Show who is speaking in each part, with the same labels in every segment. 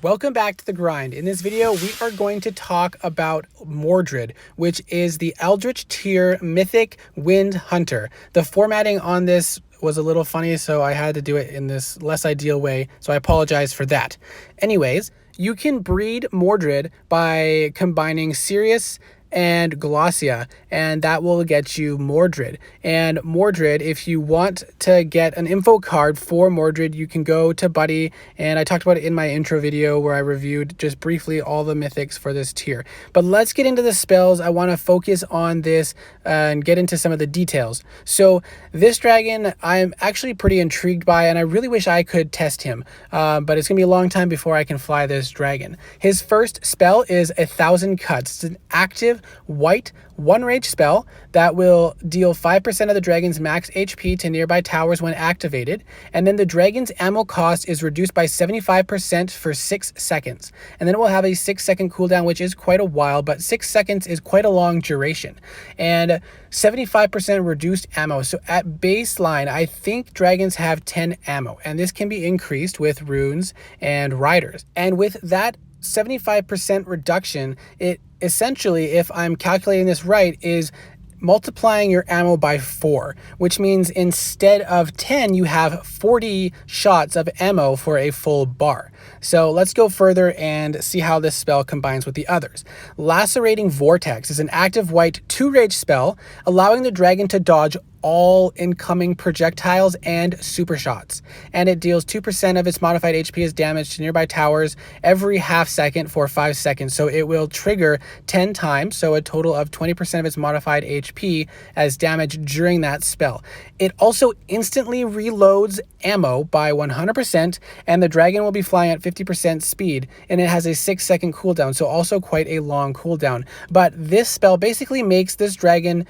Speaker 1: Welcome back to the grind. In this video, we are going to talk about Mordred, which is the Eldritch tier Mythic Wind Hunter. The formatting on this was a little funny, so I had to do it in this less ideal way, so I apologize for that. Anyways, you can breed Mordred by combining Sirius and Glossia, and that will get you Mordred. And Mordred, if you want to get an info card for Mordred, you can go to Buddy, and I talked about it in my intro video where I reviewed just briefly all the mythics for this tier. But let's get into the spells. I want to focus on this and get into some of the details. So this dragon I'm actually pretty intrigued by, and I really wish I could test him, but it's gonna be a long time before I can fly this dragon. His first spell is 1,000 Cuts. It's an active white 1-rage spell that will deal 5% of the dragon's max HP to nearby towers when activated, and then the dragon's ammo cost is reduced by 75% for 6 seconds. And then it will have a 6-second cooldown, which is quite a while, but 6 seconds is quite a long duration. And 75% reduced ammo. So at baseline, I think dragons have 10 ammo, and this can be increased with runes and riders. And with that 75% reduction, it essentially, if I'm calculating this right, is multiplying your ammo by 4, which means instead of 10, you have 40 shots of ammo for a full bar. So let's go further and see how this spell combines with the others. Lacerating Vortex is an active white 2-rage spell, allowing the dragon to dodge all incoming projectiles and super shots, and it deals 2% of its modified HP as damage to nearby towers every half second for 5 seconds. So it will trigger 10 times, so a total of 20% of its modified HP as damage during that spell. It also instantly reloads ammo by 100%, and the dragon will be flying at 50% speed, and it has a 6-second cooldown, so also quite a long cooldown. But this spell basically makes this dragon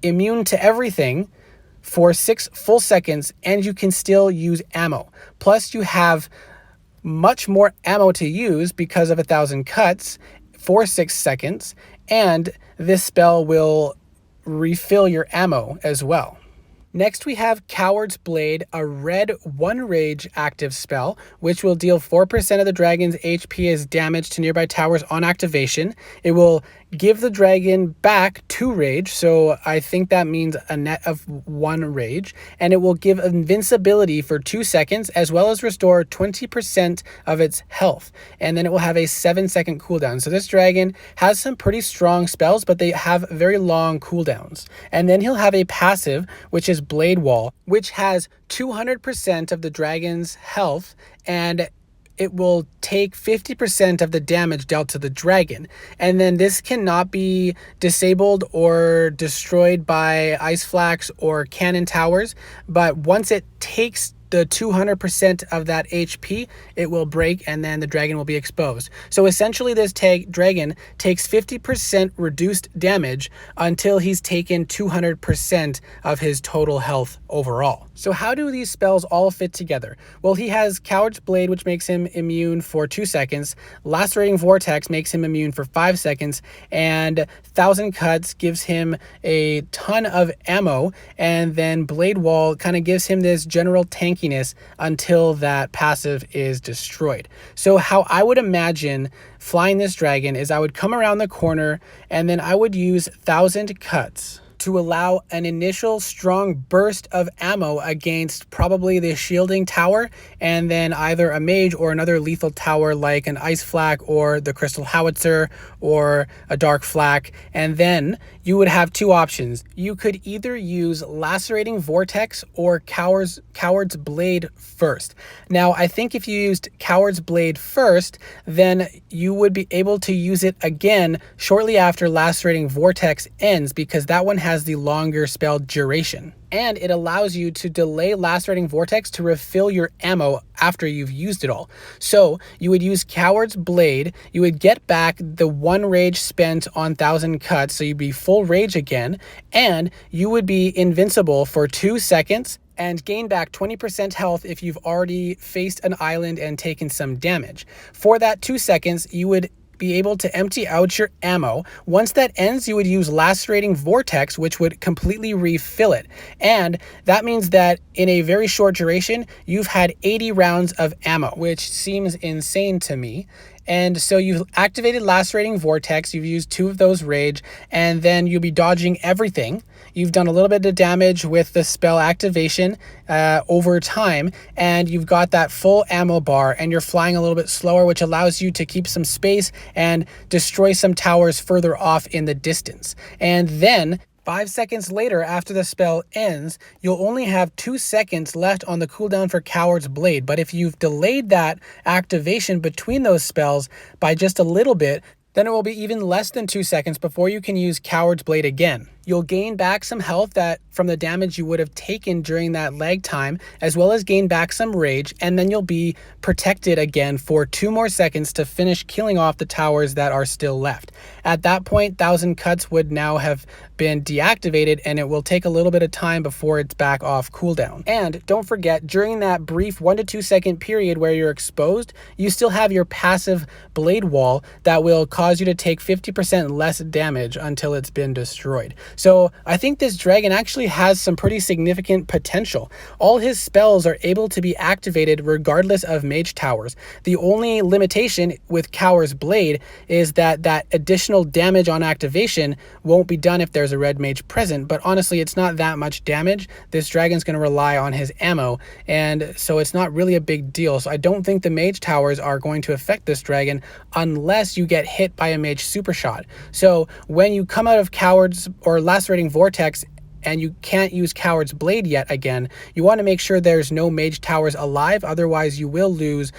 Speaker 1: immune to everything for 6 full seconds, and you can still use ammo. Plus you have much more ammo to use because of 1,000 cuts for 6 seconds, and this spell will refill your ammo as well. Next, we have Coward's Blade, a red 1-rage active spell, which will deal 4% of the dragon's HP as damage to nearby towers on activation. It will give the dragon back 2 rage, so I think that means a net of 1 rage, and it will give invincibility for 2 seconds, as well as restore 20% of its health, and then it will have a 7-second cooldown. So this dragon has some pretty strong spells, but they have very long cooldowns. And then he'll have a passive, which is Blade Wall, which has 200% of the dragon's health, and it will take 50% of the damage dealt to the dragon. And then this cannot be disabled or destroyed by ice flaks or cannon towers, but once it takes the 200% of that HP, it will break, and then the dragon will be exposed. So essentially this dragon takes 50% reduced damage until he's taken 200% of his total health overall. So how do these spells all fit together? Well, he has Coward's Blade, which makes him immune for 2 seconds. Lacerating Vortex makes him immune for 5 seconds. And 1,000 Cuts gives him a ton of ammo. And then Blade Wall kind of gives him this general tankiness until that passive is destroyed. So how I would imagine flying this dragon is I would come around the corner, and then I would use 1,000 Cuts to allow an initial strong burst of ammo against probably the shielding tower, and then either a mage or another lethal tower like an ice flak or the crystal howitzer or a dark flak. And then you would have 2 options. You could either use Lacerating Vortex or Coward's Blade first. Now, I think if you used Coward's Blade first, then you would be able to use it again shortly after Lacerating Vortex ends, because that one has the longer spell duration. And it allows you to delay Lacerating Vortex to refill your ammo after you've used it all. So you would use Coward's Blade, you would get back the 1 rage spent on 1,000 Cuts, so you'd be full rage again, and you would be invincible for 2 seconds and gain back 20% health if you've already faced an island and taken some damage. For that 2 seconds, you would be able to empty out your ammo. Once that ends, you would use Lacerating Vortex, which would completely refill it. And that means that in a very short duration, you've had 80 rounds of ammo, which seems insane to me. And so you've activated Lacerating Vortex, you've used 2 of those rage, and then you'll be dodging everything. You've done a little bit of damage with the spell activation over time, and you've got that full ammo bar, and you're flying a little bit slower, which allows you to keep some space and destroy some towers further off in the distance. And then 5 seconds later, after the spell ends, you'll only have 2 seconds left on the cooldown for Coward's Blade. But if you've delayed that activation between those spells by just a little bit, then it will be even less than 2 seconds before you can use Coward's Blade again. You'll gain back some health from the damage you would have taken during that lag time, as well as gain back some rage, and then you'll be protected again for 2 more seconds to finish killing off the towers that are still left. At that point, 1000 Cuts would now have been deactivated, and it will take a little bit of time before it's back off cooldown. And don't forget, during that brief 1 to 2 second period where you're exposed, you still have your passive blade wall that will cause you to take 50% less damage until it's been destroyed. So I think this dragon actually has some pretty significant potential. All his spells are able to be activated regardless of mage towers. The only limitation with Coward's Blade is that that additional damage on activation won't be done if there's a red mage present, but honestly it's not that much damage. This dragon's going to rely on his ammo, and so it's not really a big deal. So I don't think the mage towers are going to affect this dragon unless you get hit by a mage super shot. So when you come out of Coward's or Lacerating Vortex and you can't use Coward's Blade yet again, you want to make sure there's no mage towers alive, otherwise you will lose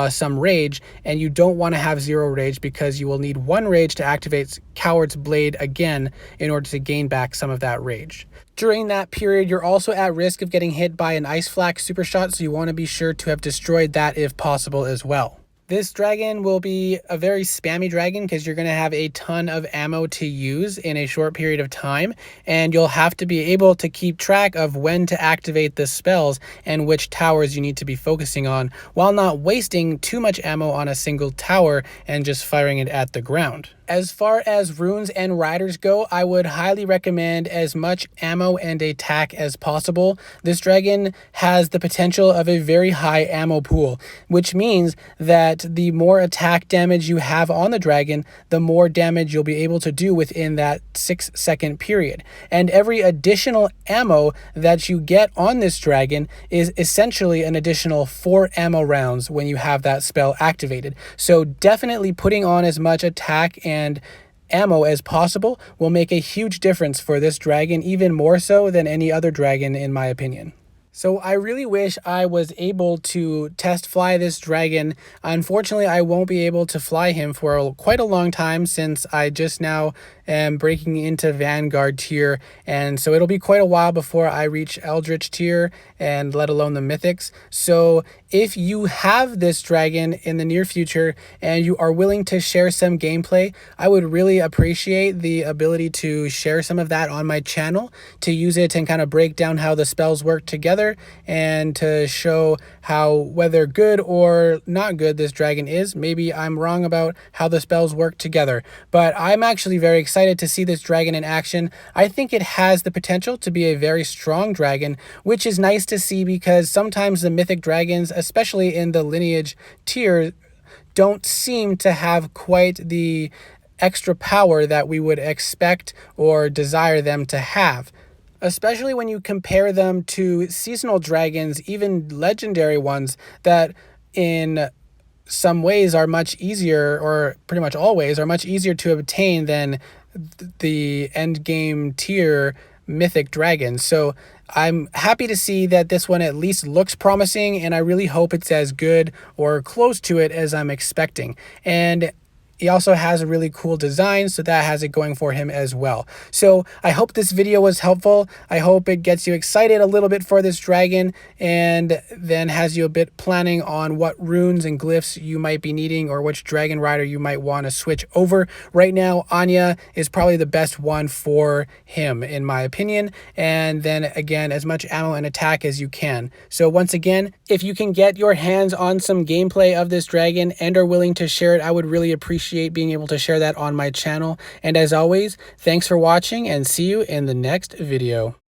Speaker 1: some rage, and you don't want to have 0 rage because you will need 1 rage to activate Coward's Blade again in order to gain back some of that rage. During that period, you're also at risk of getting hit by an Ice Flak super shot, so you want to be sure to have destroyed that if possible as well. This dragon will be a very spammy dragon because you're going to have a ton of ammo to use in a short period of time, and you'll have to be able to keep track of when to activate the spells and which towers you need to be focusing on while not wasting too much ammo on a single tower and just firing it at the ground. As far as runes and riders go, I would highly recommend as much ammo and attack as possible. This dragon has the potential of a very high ammo pool, which means that the more attack damage you have on the dragon, the more damage you'll be able to do within that 6 second period. And every additional ammo that you get on this dragon is essentially an additional 4 ammo rounds when you have that spell activated. So definitely putting on as much attack and ammo as possible will make a huge difference for this dragon, even more so than any other dragon in my opinion. So I really wish I was able to test fly this dragon. Unfortunately, I won't be able to fly him for quite a long time since I just now am breaking into Vanguard tier, and so it'll be quite a while before I reach Eldritch tier, and let alone the Mythics. So if you have this dragon in the near future and you are willing to share some gameplay, I would really appreciate the ability to share some of that on my channel, to use it and kind of break down how the spells work together and to show how, whether good or not good this dragon is. Maybe I'm wrong about how the spells work together, but I'm actually very excited to see this dragon in action. I think it has the potential to be a very strong dragon, which is nice to see because sometimes the mythic dragons, especially in the lineage tier, don't seem to have quite the extra power that we would expect or desire them to have, especially when you compare them to seasonal dragons, even legendary ones that in some ways are much easier, or pretty much always are much easier to obtain than the end game tier mythic dragons. So I'm happy to see that this one at least looks promising, and I really hope it's as good or close to it as I'm expecting. And he also has a really cool design, so that has it going for him as well. So I hope this video was helpful. I hope it gets you excited a little bit for this dragon, and then has you a bit planning on what runes and glyphs you might be needing, or which dragon rider you might want to switch over. Right now, Anya is probably the best one for him, in my opinion. And then again, as much ammo and attack as you can. So once again, if you can get your hands on some gameplay of this dragon and are willing to share it, I would really appreciate appreciate being able to share that on my channel. And as always, thanks for watching and see you in the next video.